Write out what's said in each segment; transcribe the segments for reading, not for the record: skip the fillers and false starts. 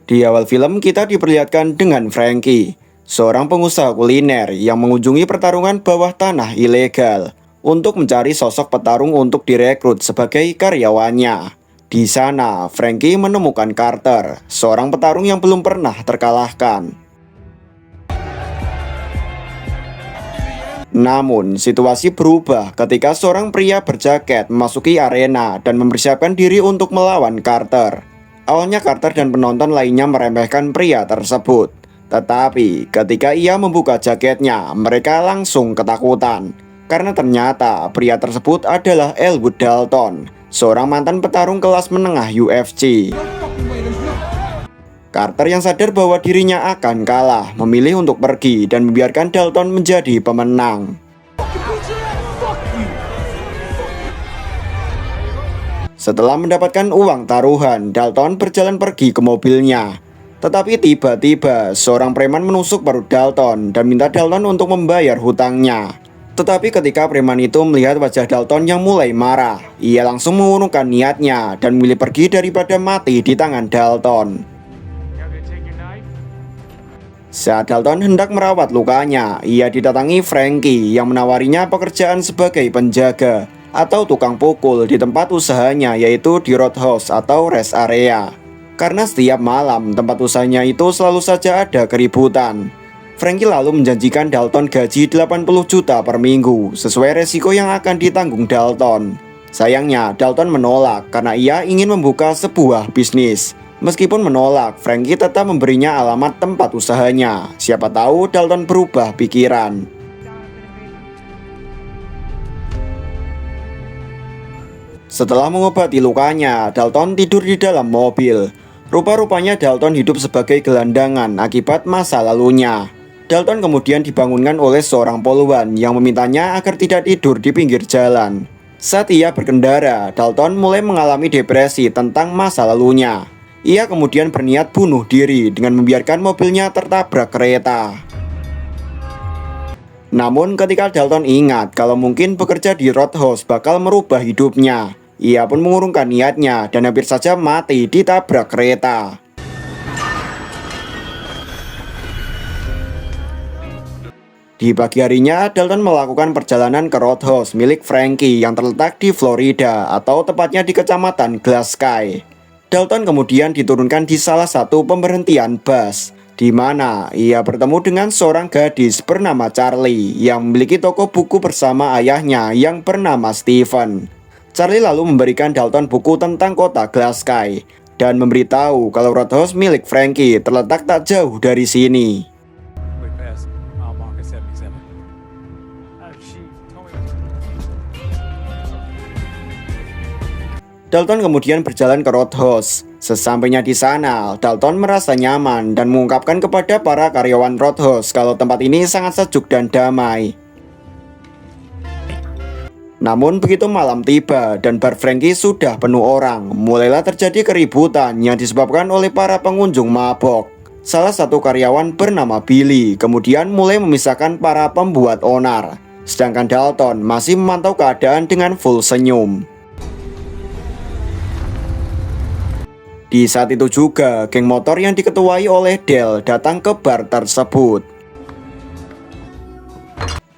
Di awal film kita diperlihatkan dengan Frankie, seorang pengusaha kuliner yang mengunjungi pertarungan bawah tanah ilegal untuk mencari sosok petarung untuk direkrut sebagai karyawannya. Di sana, Frankie menemukan Carter, seorang petarung yang belum pernah terkalahkan. Namun, situasi berubah ketika seorang pria berjaket memasuki arena dan mempersiapkan diri untuk melawan Carter. Awalnya Carter dan penonton lainnya meremehkan pria tersebut. Tetapi ketika ia membuka jaketnya, mereka langsung ketakutan. Karena ternyata pria tersebut adalah Elwood Dalton, seorang mantan petarung kelas menengah UFC. Carter yang sadar bahwa dirinya akan kalah, memilih untuk pergi dan membiarkan Dalton menjadi pemenang. Setelah mendapatkan uang taruhan, Dalton berjalan pergi ke mobilnya. Tetapi tiba-tiba seorang preman menusuk perut Dalton dan minta Dalton untuk membayar hutangnya. Tetapi ketika preman itu melihat wajah Dalton yang mulai marah, ia langsung mengurungkan niatnya dan memilih pergi daripada mati di tangan Dalton. Saat Dalton hendak merawat lukanya, ia didatangi Frankie yang menawarinya pekerjaan sebagai penjaga atau tukang pukul di tempat usahanya, yaitu di Roadhouse atau rest area. Karena setiap malam tempat usahanya itu selalu saja ada keributan. Frankie lalu menjanjikan Dalton gaji 80 juta per minggu sesuai resiko yang akan ditanggung Dalton. Sayangnya Dalton menolak karena ia ingin membuka sebuah bisnis. Meskipun menolak, Frankie tetap memberinya alamat tempat usahanya. Siapa tahu Dalton berubah pikiran. Setelah mengobati lukanya, Dalton tidur di dalam mobil. Rupa-rupanya Dalton hidup sebagai gelandangan akibat masa lalunya. Dalton kemudian dibangunkan oleh seorang poluan yang memintanya agar tidak tidur di pinggir jalan. Saat ia berkendara, Dalton mulai mengalami depresi tentang masa lalunya. Ia kemudian berniat bunuh diri dengan membiarkan mobilnya tertabrak kereta. Namun ketika Dalton ingat kalau mungkin bekerja di Roadhouse bakal merubah hidupnya, ia pun mengurungkan niatnya dan hampir saja mati ditabrak kereta. Di pagi harinya, Dalton melakukan perjalanan ke Roadhouse milik Frankie yang terletak di Florida atau tepatnya di kecamatan Glass Sky. Dalton kemudian diturunkan di salah satu pemberhentian bus, di mana ia bertemu dengan seorang gadis bernama Charlie yang memiliki toko buku bersama ayahnya yang bernama Stephen. Charlie lalu memberikan Dalton buku tentang kota Glass Sky dan memberitahu kalau Roadhouse milik Frankie terletak tak jauh dari sini. Dalton kemudian berjalan ke Roadhouse. Sesampainya di sana, Dalton merasa nyaman dan mengungkapkan kepada para karyawan Roadhouse kalau tempat ini sangat sejuk dan damai. Namun begitu malam tiba dan bar Frankie sudah penuh orang, mulailah terjadi keributan yang disebabkan oleh para pengunjung mabok. Salah satu karyawan bernama Billy kemudian mulai memisahkan para pembuat onar, sedangkan Dalton masih memantau keadaan dengan full senyum. Di saat itu juga, geng motor yang diketuai oleh Dale datang ke bar tersebut.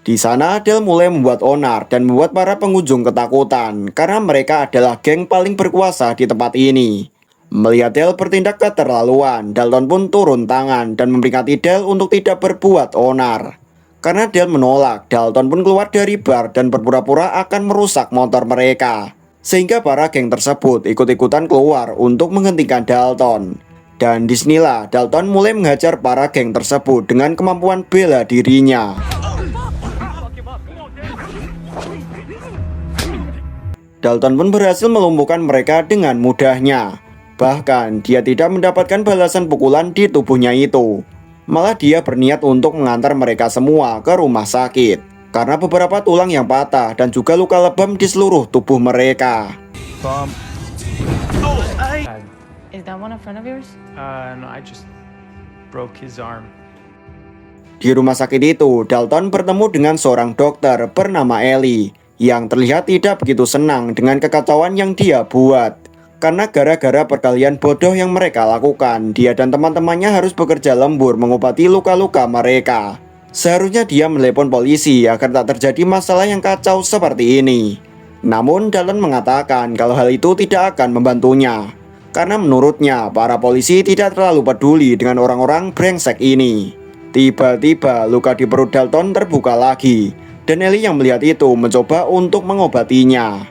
Di sana, Dale mulai membuat onar dan membuat para pengunjung ketakutan karena mereka adalah geng paling berkuasa di tempat ini. Melihat Dale bertindak keterlaluan, Dalton pun turun tangan dan memperingati Dale untuk tidak berbuat onar. Karena Dale menolak, Dalton pun keluar dari bar dan berpura-pura akan merusak motor mereka. Sehingga para geng tersebut ikut-ikutan keluar untuk menghentikan Dalton. Dan disinilah Dalton mulai menghajar para geng tersebut dengan kemampuan bela dirinya. Dalton pun berhasil melumpuhkan mereka dengan mudahnya. Bahkan dia tidak mendapatkan balasan pukulan di tubuhnya itu. Malah dia berniat untuk mengantar mereka semua ke rumah sakit karena beberapa tulang yang patah dan juga luka lebam di seluruh tubuh mereka. Is that one a friend of yours? No, I just broke his arm. Di rumah sakit itu, Dalton bertemu dengan seorang dokter bernama Ellie yang terlihat tidak begitu senang dengan kekacauan yang dia buat. Karena gara-gara perkelahian bodoh yang mereka lakukan, dia dan teman-temannya harus bekerja lembur mengobati luka-luka mereka. Seharusnya dia menelepon polisi agar tak terjadi masalah yang kacau seperti ini. Namun Dalton mengatakan kalau hal itu tidak akan membantunya. Karena menurutnya para polisi tidak terlalu peduli dengan orang-orang brengsek ini. Tiba-tiba luka di perut Dalton terbuka lagi. Dan Ellie yang melihat itu mencoba untuk mengobatinya.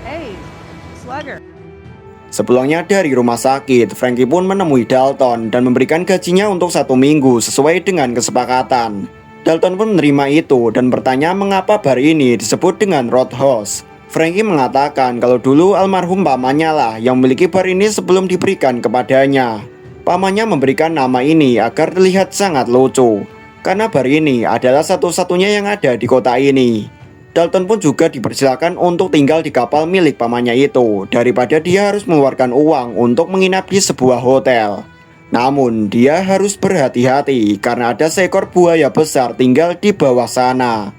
Hey, Slugger. Sepulangnya dari rumah sakit, Frankie pun menemui Dalton dan memberikan gajinya untuk 1 minggu sesuai dengan kesepakatan. Dalton pun menerima itu dan bertanya mengapa bar ini disebut dengan Roadhouse. Frankie mengatakan kalau dulu almarhum pamannya lah yang memiliki bar ini sebelum diberikan kepadanya. Pamannya memberikan nama ini agar terlihat sangat lucu, karena bar ini adalah satu-satunya yang ada di kota ini. Dalton pun juga dipersilakan untuk tinggal di kapal milik pamannya itu daripada dia harus mengeluarkan uang untuk menginap di sebuah hotel. Namun dia harus berhati-hati karena ada seekor buaya besar tinggal di bawah sana.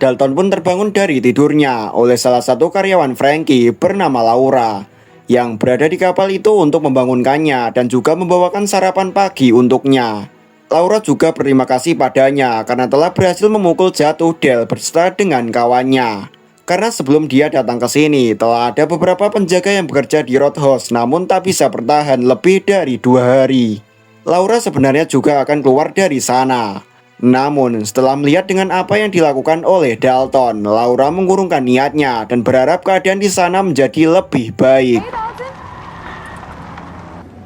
Dalton pun terbangun dari tidurnya oleh salah satu karyawan Frankie bernama Laura yang berada di kapal itu untuk membangunkannya dan juga membawakan sarapan pagi untuknya. Laura juga berterima kasih padanya karena telah berhasil memukul jatuh Del berserta dengan kawannya. Karena sebelum dia datang ke sini telah ada beberapa penjaga yang bekerja di Roadhouse namun tak bisa bertahan lebih dari 2 hari. Laura sebenarnya juga akan keluar dari sana. Namun setelah melihat dengan apa yang dilakukan oleh Dalton, Laura mengurungkan niatnya dan berharap keadaan di sana menjadi lebih baik. Hey, Dalton.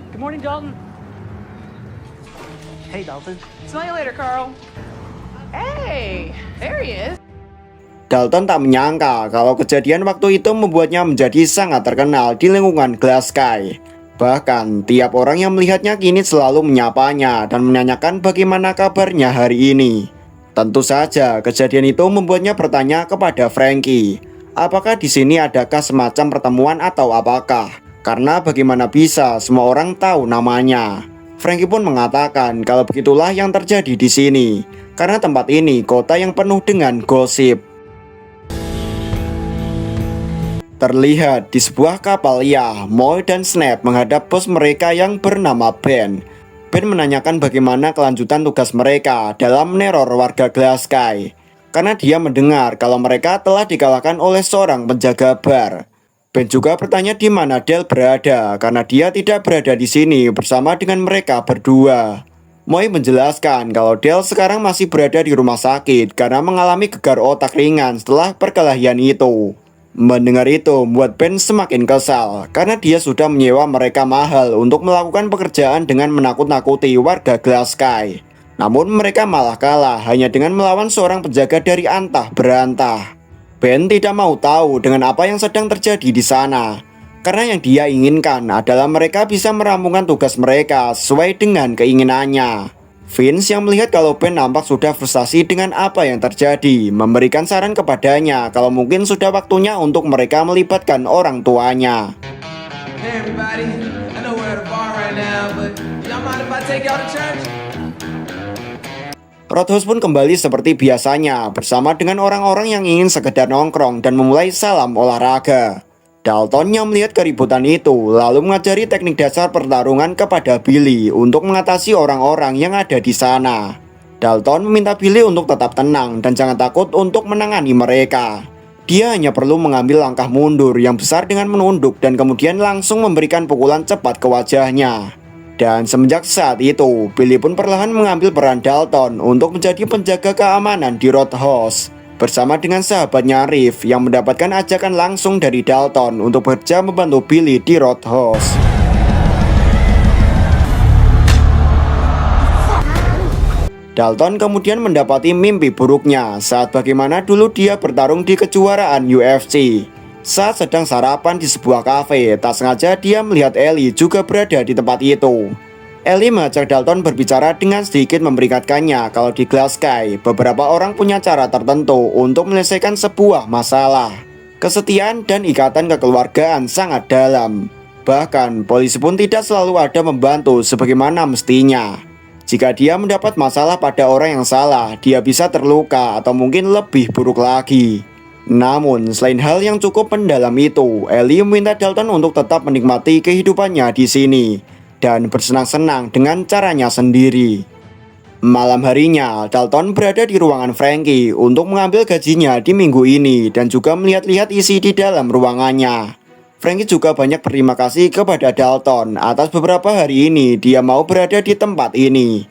Good morning, Dalton. Hey, Dalton. Smell you later, Carl. Hey, there he is. Dalton tak menyangka kalau kejadian waktu itu membuatnya menjadi sangat terkenal di lingkungan Glasgow. Bahkan tiap orang yang melihatnya kini selalu menyapanya dan menanyakan bagaimana kabarnya hari ini. Tentu saja kejadian itu membuatnya bertanya kepada Frankie, apakah di sini adakah semacam pertemuan atau apakah? Karena bagaimana bisa semua orang tahu namanya. Frankie pun mengatakan kalau begitulah yang terjadi di sini, karena tempat ini kota yang penuh dengan gosip. Terlihat di sebuah kapal Moy dan Snap menghadap bos mereka yang bernama Ben. Ben menanyakan bagaimana kelanjutan tugas mereka dalam meneror warga Glasgow, karena dia mendengar kalau mereka telah dikalahkan oleh seorang penjaga bar. Ben juga bertanya di mana Del berada karena dia tidak berada di sini bersama dengan mereka berdua. Moy menjelaskan kalau Del sekarang masih berada di rumah sakit karena mengalami gegar otak ringan setelah perkelahian itu. Mendengar itu membuat Ben semakin kesal karena dia sudah menyewa mereka mahal untuk melakukan pekerjaan dengan menakut-nakuti warga Glasgow. Namun mereka malah kalah hanya dengan melawan seorang penjaga dari antah berantah. Ben tidak mau tahu dengan apa yang sedang terjadi di sana, karena yang dia inginkan adalah mereka bisa merampungkan tugas mereka sesuai dengan keinginannya. Vince yang melihat kalau Ben nampak sudah frustasi dengan apa yang terjadi, memberikan saran kepadanya kalau mungkin sudah waktunya untuk mereka melibatkan orang tuanya. Hey everybody, I know we're at a bar right now, but y'all mind if I take y'all to church? Roadhouse pun kembali seperti biasanya bersama dengan orang-orang yang ingin sekedar nongkrong dan memulai salam olahraga. Dalton yang melihat keributan itu lalu mengajari teknik dasar pertarungan kepada Billy untuk mengatasi orang-orang yang ada di sana. Dalton meminta Billy untuk tetap tenang dan jangan takut untuk menangani mereka. Dia hanya perlu mengambil langkah mundur yang besar dengan menunduk dan kemudian langsung memberikan pukulan cepat ke wajahnya. Dan semenjak saat itu, Billy pun perlahan mengambil peran Dalton untuk menjadi penjaga keamanan di Roadhouse bersama dengan sahabatnya Riff yang mendapatkan ajakan langsung dari Dalton untuk bekerja membantu Billy di Roadhouse. Dalton kemudian mendapati mimpi buruknya saat bagaimana dulu dia bertarung di kejuaraan UFC. Saat sedang sarapan di sebuah kafe, tak sengaja dia melihat Ellie juga berada di tempat itu. Ellie mengajak Dalton berbicara dengan sedikit memperingatkannya kalau di Glasgow beberapa orang punya cara tertentu untuk menyelesaikan sebuah masalah. Kesetiaan dan ikatan kekeluargaan sangat dalam. Bahkan polisi pun tidak selalu ada membantu sebagaimana mestinya. Jika dia mendapat masalah pada orang yang salah, dia bisa terluka atau mungkin lebih buruk lagi. Namun, selain hal yang cukup mendalam itu, Ellie meminta Dalton untuk tetap menikmati kehidupannya di sini dan bersenang-senang dengan caranya sendiri. Malam harinya, Dalton berada di ruangan Frankie untuk mengambil gajinya di minggu ini dan juga melihat-lihat isi di dalam ruangannya. Frankie juga banyak berterima kasih kepada Dalton atas beberapa hari ini dia mau berada di tempat ini.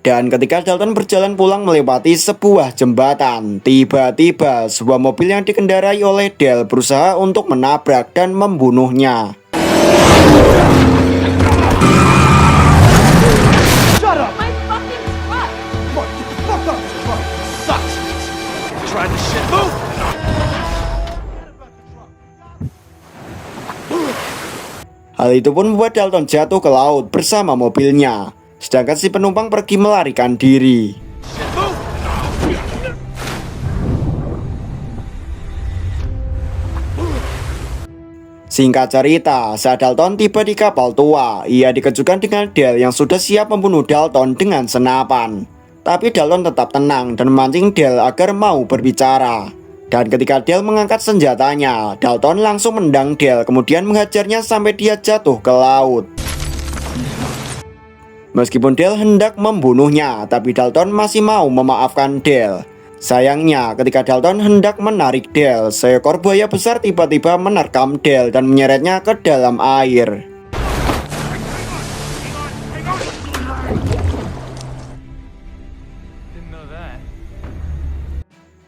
Dan ketika Dalton berjalan pulang melewati sebuah jembatan, tiba-tiba sebuah mobil yang dikendarai oleh Dale berusaha untuk menabrak dan membunuhnya. Hal itu pun membuat Dalton jatuh ke laut bersama mobilnya, sedangkan si penumpang pergi melarikan diri. Singkat cerita, saat Dalton tiba di kapal tua, ia dikejutkan dengan Dale yang sudah siap membunuh Dalton dengan senapan. Tapi Dalton tetap tenang dan memancing Dale agar mau berbicara. Dan ketika Dale mengangkat senjatanya, Dalton langsung menendang Dale kemudian menghajarnya sampai dia jatuh ke laut. Meskipun Dale hendak membunuhnya, tapi Dalton masih mau memaafkan Dale. Sayangnya, ketika Dalton hendak menarik Dale, seekor buaya besar tiba-tiba menerkam Dale dan menyeretnya ke dalam air.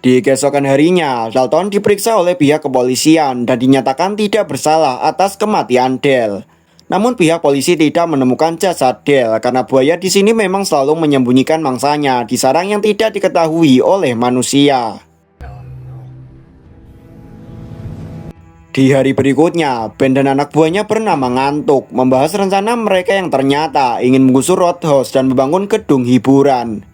Di keesokan harinya, Dalton diperiksa oleh pihak kepolisian dan dinyatakan tidak bersalah atas kematian Dale. Namun pihak polisi tidak menemukan jasad Dale karena buaya di sini memang selalu menyembunyikan mangsanya di sarang yang tidak diketahui oleh manusia. Di hari berikutnya, Ben dan anak buahnya bernama Ngantuk membahas rencana mereka yang ternyata ingin menggusur roadhouse dan membangun gedung hiburan.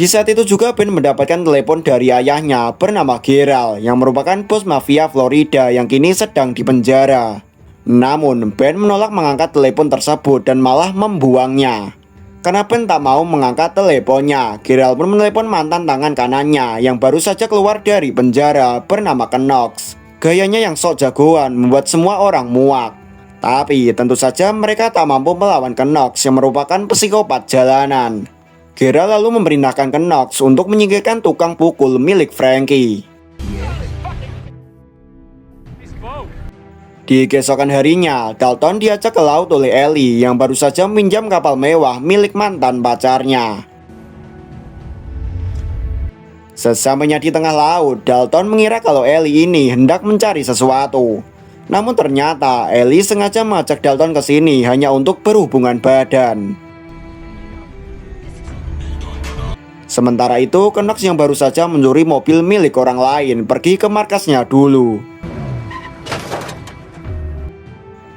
Di saat itu juga Ben mendapatkan telepon dari ayahnya bernama Gerald yang merupakan bos mafia Florida yang kini sedang dipenjara. Namun Ben menolak mengangkat telepon tersebut dan malah membuangnya. Karena Ben tak mau mengangkat teleponnya, Gerald pun menelepon mantan tangan kanannya yang baru saja keluar dari penjara bernama Knox. Gayanya yang sok jagoan membuat semua orang muak. Tapi tentu saja mereka tak mampu melawan Knox yang merupakan psikopat jalanan. Gerald lalu memerintahkan Knox untuk menyingkirkan tukang pukul milik Frankie. Di keesokan harinya, Dalton diajak ke laut oleh Ellie yang baru saja meminjam kapal mewah milik mantan pacarnya. Sesampainya di tengah laut, Dalton mengira kalau Ellie ini hendak mencari sesuatu. Namun ternyata Ellie sengaja mengajak Dalton ke sini hanya untuk berhubungan badan. Sementara itu, Knox yang baru saja mencuri mobil milik orang lain pergi ke markasnya dulu.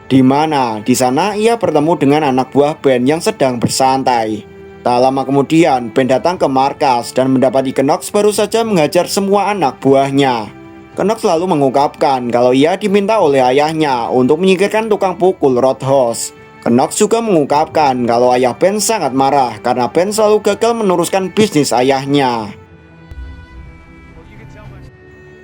Di mana di sana ia bertemu dengan anak buah Ben yang sedang bersantai. Tak lama kemudian Ben datang ke markas dan mendapati Knox baru saja menghajar semua anak buahnya. Knox lalu mengungkapkan kalau ia diminta oleh ayahnya untuk menyingkirkan tukang pukul roadhouse. Knox juga mengungkapkan kalau ayah Ben sangat marah karena Ben selalu gagal meneruskan bisnis ayahnya.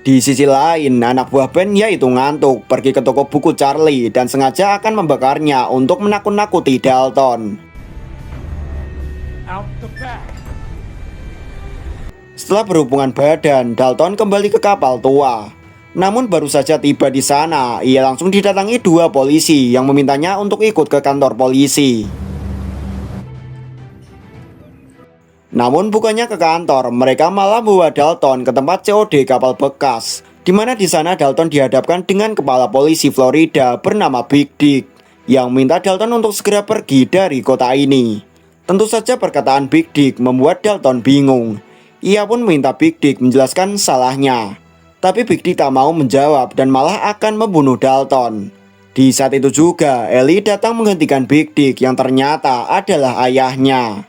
Di sisi lain, anak buah Ben yaitu Ngantuk pergi ke toko buku Charlie dan sengaja akan membakarnya untuk menakut-nakuti Dalton. Setelah berhubungan badan, Dalton kembali ke kapal tua. Namun baru saja tiba di sana, ia langsung didatangi dua polisi yang memintanya untuk ikut ke kantor polisi. Namun bukannya ke kantor, mereka malah membawa Dalton ke tempat COD kapal bekas, di mana di sana Dalton dihadapkan dengan kepala polisi Florida bernama Big Dick yang minta Dalton untuk segera pergi dari kota ini. Tentu saja perkataan Big Dick membuat Dalton bingung. Ia pun meminta Big Dick menjelaskan salahnya. Tapi Big Dick tak mau menjawab dan malah akan membunuh Dalton. Di saat itu juga Ellie datang menghentikan Big Dick yang ternyata adalah ayahnya.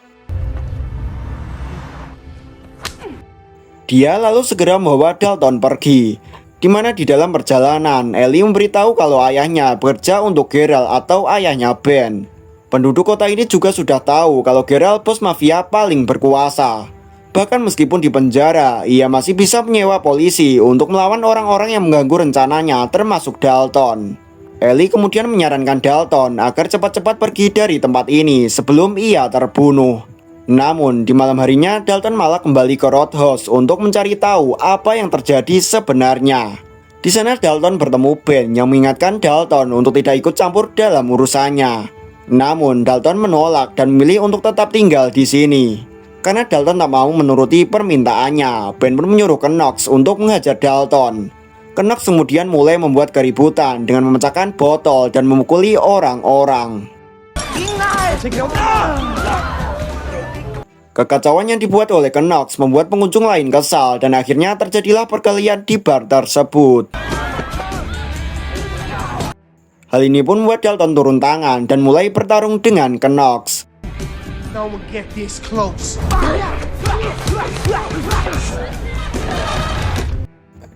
Dia lalu segera membawa Dalton pergi. Di mana di dalam perjalanan, Ellie memberitahu kalau ayahnya bekerja untuk Geralt atau ayahnya Ben. Penduduk kota ini juga sudah tahu kalau Geralt bos mafia paling berkuasa. Bahkan meskipun di penjara, ia masih bisa menyewa polisi untuk melawan orang-orang yang mengganggu rencananya, termasuk Dalton. Ellie kemudian menyarankan Dalton agar cepat-cepat pergi dari tempat ini sebelum ia terbunuh. Namun di malam harinya Dalton malah kembali ke Roadhouse untuk mencari tahu apa yang terjadi sebenarnya. Di sana Dalton bertemu Ben yang mengingatkan Dalton untuk tidak ikut campur dalam urusannya. Namun Dalton menolak dan memilih untuk tetap tinggal di sini. Karena Dalton tak mau menuruti permintaannya, Ben pun menyuruh Knox untuk menghajar Dalton. Knox kemudian mulai membuat keributan dengan memecahkan botol dan memukuli orang-orang. Kekacauan yang dibuat oleh Knox membuat pengunjung lain kesal dan akhirnya terjadilah perkelahian di bar tersebut. Hal ini pun membuat Dalton turun tangan dan mulai bertarung dengan Knox. No one get this close.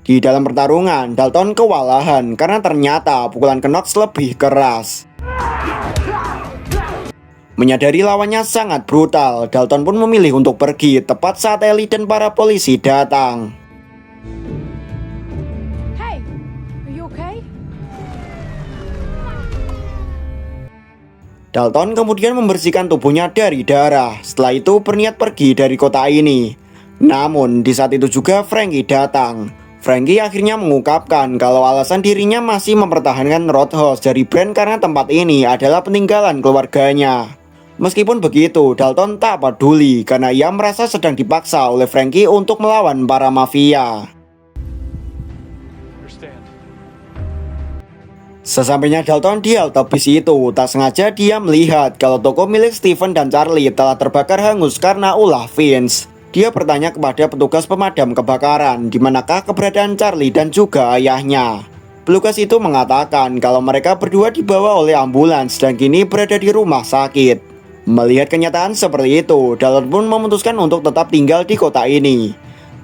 Di dalam pertarungan, Dalton kewalahan karena ternyata pukulan Knox lebih keras. Menyadari lawannya sangat brutal, Dalton pun memilih untuk pergi tepat saat Ellie dan para polisi datang. Hey, are you okay? Dalton kemudian membersihkan tubuhnya dari darah. Setelah itu berniat pergi dari kota ini. Namun di saat itu juga Frankie datang. Frankie akhirnya mengungkapkan kalau alasan dirinya masih mempertahankan Roadhouse dari Bran karena tempat ini adalah peninggalan keluarganya. Meskipun begitu, Dalton tak peduli karena ia merasa sedang dipaksa oleh Frankie untuk melawan para mafia. Understand. Sesampainya Dalton di halte bis itu, tak sengaja dia melihat kalau toko milik Stephen dan Charlie telah terbakar hangus karena ulah Vince. Dia bertanya kepada petugas pemadam kebakaran di manakah keberadaan Charlie dan juga ayahnya. Petugas itu mengatakan kalau mereka berdua dibawa oleh ambulans dan kini berada di rumah sakit. Melihat kenyataan seperti itu, Dalton pun memutuskan untuk tetap tinggal di kota ini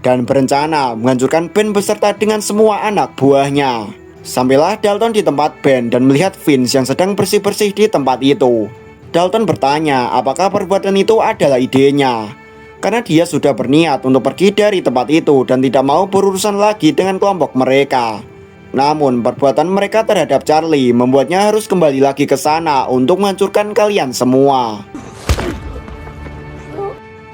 dan berencana menghancurkan Ben beserta dengan semua anak buahnya. Sampailah Dalton di tempat Ben dan melihat Vince yang sedang bersih-bersih di tempat itu. Dalton bertanya apakah perbuatan itu adalah idenya, karena dia sudah berniat untuk pergi dari tempat itu dan tidak mau berurusan lagi dengan kelompok mereka. Namun perbuatan mereka terhadap Charlie membuatnya harus kembali lagi ke sana untuk menghancurkan kalian semua.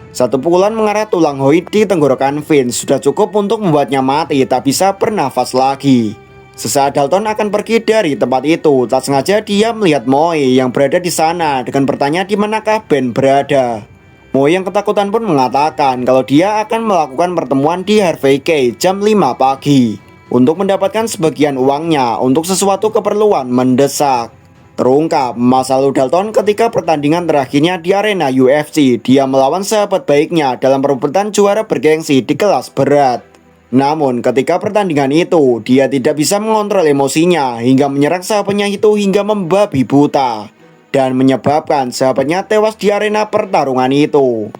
Satu pukulan mengarah tulang Hoyt di tenggorokan Vince sudah cukup untuk membuatnya mati tak bisa bernafas lagi. Sesaat Dalton akan pergi dari tempat itu, tak sengaja dia melihat Moe yang berada di sana dengan bertanya di manakah Ben berada. Moe yang ketakutan pun mengatakan kalau dia akan melakukan pertemuan di Harvey Cay jam 5 pagi untuk mendapatkan sebagian uangnya untuk sesuatu keperluan mendesak. Terungkap masa lalu Dalton ketika pertandingan terakhirnya di arena UFC, dia melawan sahabat baiknya dalam perebutan juara bergengsi di kelas berat. Namun ketika pertandingan itu, dia tidak bisa mengontrol emosinya hingga menyerang sahabatnya itu hingga membabi buta dan menyebabkan sahabatnya tewas di arena pertarungan itu.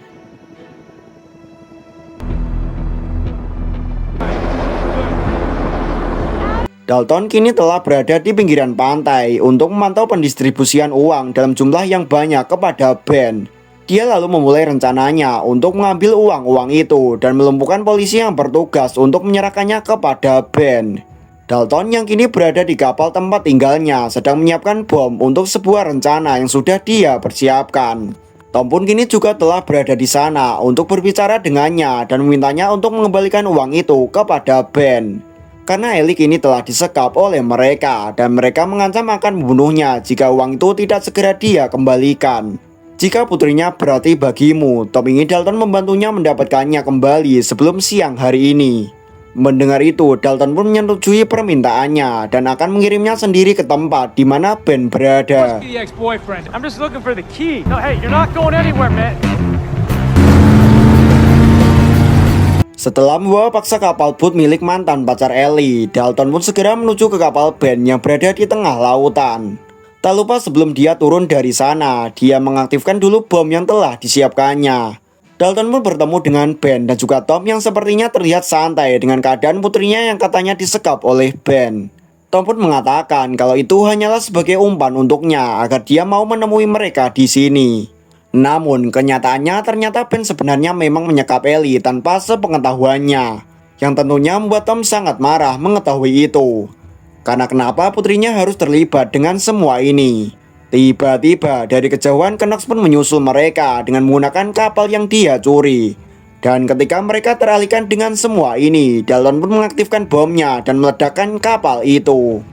Dalton kini telah berada di pinggiran pantai untuk memantau pendistribusian uang dalam jumlah yang banyak kepada Ben. Dia lalu memulai rencananya untuk mengambil uang-uang itu dan melumpuhkan polisi yang bertugas untuk menyerahkannya kepada Ben. Dalton yang kini berada di kapal tempat tinggalnya sedang menyiapkan bom untuk sebuah rencana yang sudah dia persiapkan. Tom pun kini juga telah berada di sana untuk berbicara dengannya dan memintanya untuk mengembalikan uang itu kepada Ben. Karena Ellie kini telah disekap oleh mereka dan mereka mengancam akan membunuhnya jika uang itu tidak segera dia kembalikan. Jika putrinya berarti bagimu, Tom ingin Dalton membantunya mendapatkannya kembali sebelum siang hari ini. Mendengar itu, Dalton pun menyetujui permintaannya dan akan mengirimnya sendiri ke tempat di mana Ben berada. The ex-boyfriend. I'm just looking for the key. No, hey, you're not going anywhere, man. Setelah membawa paksa kapal boot milik mantan pacar Ellie, Dalton pun segera menuju ke kapal Ben yang berada di tengah lautan. Tak lupa sebelum dia turun dari sana, dia mengaktifkan dulu bom yang telah disiapkannya. Dalton pun bertemu dengan Ben dan juga Tom yang sepertinya terlihat santai dengan keadaan putrinya yang katanya disekap oleh Ben. Tom pun mengatakan kalau itu hanyalah sebagai umpan untuknya agar dia mau menemui mereka di sini. Namun kenyataannya ternyata Ben sebenarnya memang menyekap Ellie tanpa sepengetahuannya, yang tentunya membuat Tom sangat marah mengetahui itu. Karena kenapa putrinya harus terlibat dengan semua ini? Tiba-tiba dari kejauhan Knox pun menyusul mereka dengan menggunakan kapal yang dia curi. Dan ketika mereka teralihkan dengan semua ini, Dalton pun mengaktifkan bomnya dan meledakkan kapal itu.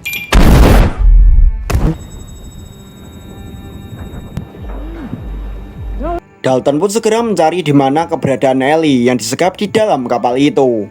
Dalton pun segera mencari di mana keberadaan Ellie yang disekap di dalam kapal itu.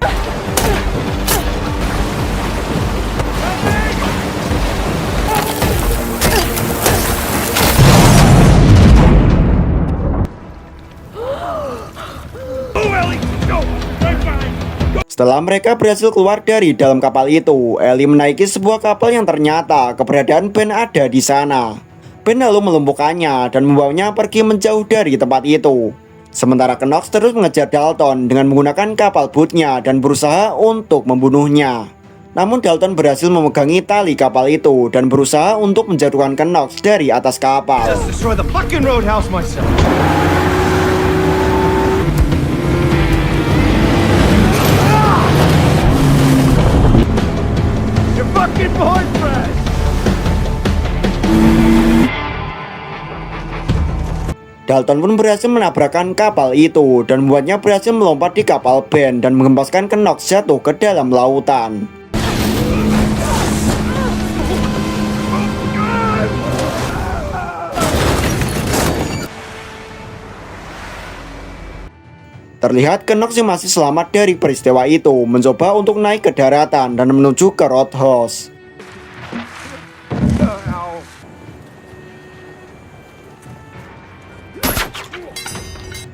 Setelah mereka berhasil keluar dari dalam kapal itu, Ellie menaiki sebuah kapal yang ternyata keberadaan Ben ada di sana. Ben lalu melumpuhkannya dan membawanya pergi menjauh dari tempat itu. Sementara Knox terus mengejar Dalton dengan menggunakan kapal bootnya dan berusaha untuk membunuhnya. Namun Dalton berhasil memegangi tali kapal itu dan berusaha untuk menjatuhkan Knox dari atas kapal. Just destroy the fucking roadhouse myself. Your fucking boyfriend! Dalton pun berhasil menabrakkan kapal itu dan membuatnya berhasil melompat di kapal Ben dan menghempaskan Knox jatuh ke dalam lautan. Terlihat Knox yang masih selamat dari peristiwa itu mencoba untuk naik ke daratan dan menuju ke Roadhouse.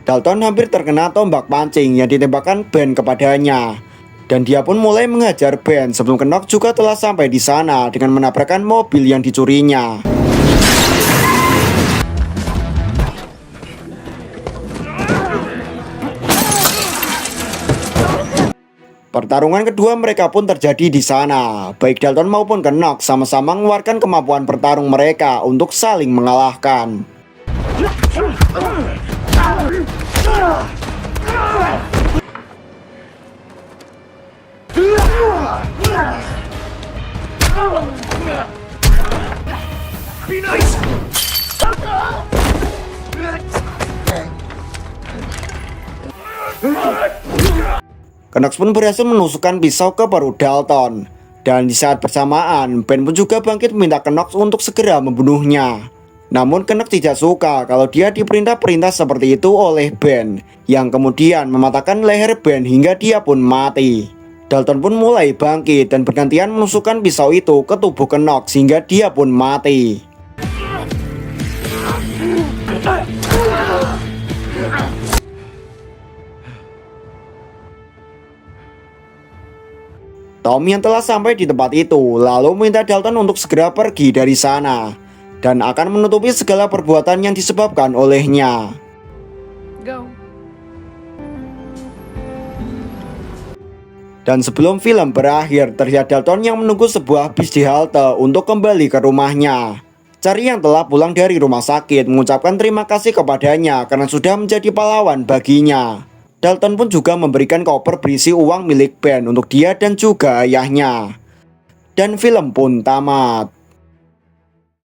Dalton hampir terkena tombak pancing yang ditembakkan Ben kepadanya. Dan dia pun mulai mengajar Ben sebelum Knox juga telah sampai di sana dengan menabrakkan mobil yang dicurinya. Pertarungan kedua mereka pun terjadi di sana. Baik Dalton maupun Knox sama-sama mengeluarkan kemampuan bertarung mereka untuk saling mengalahkan. Knox pun berhasil menusukkan pisau ke perut Dalton. Dan di saat bersamaan, Ben pun juga bangkit meminta Knox untuk segera membunuhnya. Namun Knox tidak suka kalau dia diperintah-perintah seperti itu oleh Ben, yang kemudian mematahkan leher Ben hingga dia pun mati. Dalton pun mulai bangkit dan bergantian menusukkan pisau itu ke tubuh Knox hingga dia pun mati. Tom yang telah sampai di tempat itu lalu meminta Dalton untuk segera pergi dari sana dan akan menutupi segala perbuatan yang disebabkan olehnya. Go. Dan sebelum film berakhir, terlihat Dalton yang menunggu sebuah bis di halte untuk kembali ke rumahnya. Charlie yang telah pulang dari rumah sakit mengucapkan terima kasih kepadanya karena sudah menjadi pahlawan baginya. Dalton pun juga memberikan koper berisi uang milik Ben untuk dia dan juga ayahnya. Dan film pun tamat.